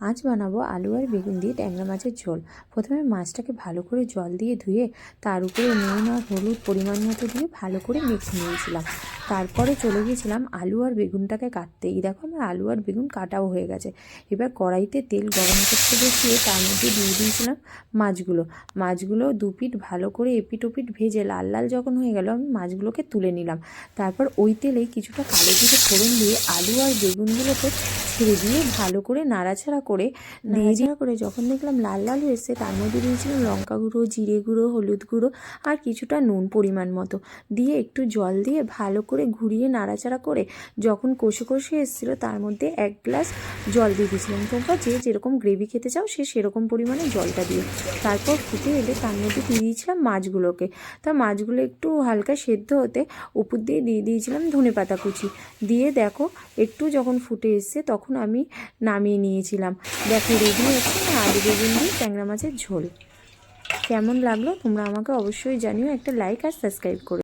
আজ বানাবো আলু আর বেগুন দিয়ে ট্যাংরা মাছের ঝোল। প্রথমে মাছটাকে ভালো করে জল দিয়ে ধুয়ে তার উপরে নুন আর হলুদ পরিমাণ মতো দিয়ে ভালো করে মেখে নিয়েছিলাম। তারপরে চলে গিয়েছিলাম আলু আর বেগুনটাকে কাটতে। এই দেখো আমার আলু আর বেগুন কাটাও হয়ে গেছে। এবার কড়াইতে তেল গরম করতে বসিয়ে তার মধ্যে দিয়ে দিয়েছিলাম মাছগুলো দুপিঠ ভালো করে এপিট ওপিট ভেজে লাল লাল যখন হয়ে গেল আমি মাছগুলোকে তুলে নিলাম। তারপর ওই তেলেই কিছুটা কালো জিরে ফোড়ন দিয়ে আলু আর বেগুনগুলোকে ছেড়ে দিয়ে ভালো করে নাড়াচাড়া করে যখন দেখলাম লাল লাল হয়েছে তার মধ্যে দিয়েছিলাম লঙ্কা গুঁড়ো, জিরে গুঁড়ো, হলুদ গুঁড়ো আর কিছুটা নুন পরিমাণ মতো দিয়ে একটু জল দিয়ে ভালো করে ঘুরিয়ে নাড়াচাড়া করে যখন কষে কষে এসেছিলো তার মধ্যে 1 গ্লাস জল দিয়ে দিয়েছিলাম। তোমরা যে যেরকম গ্রেভি খেতে চাও সেরকম পরিমাণে জলটা দিও। তারপর ফুটে এলে তার মধ্যে দিয়ে দিয়েছিলাম মাছগুলোকে। মাছগুলো একটু হালকা সেদ্ধ হতে উপর দিয়ে দিয়েছিলাম ধনেপাতা কুচি দিয়ে দেখো একটু যখন ফুটে এসছে তখন আমি নামিয়ে নিয়েছিলাম। দেখো রেডি হচ্ছে আলু বেগুন দিয়ে ট্যাংরা মাছের ঝোল। কেমন লাগলো তোমরা আমাকে অবশ্যই জানিও, একটা লাইক আর সাবস্ক্রাইব করে।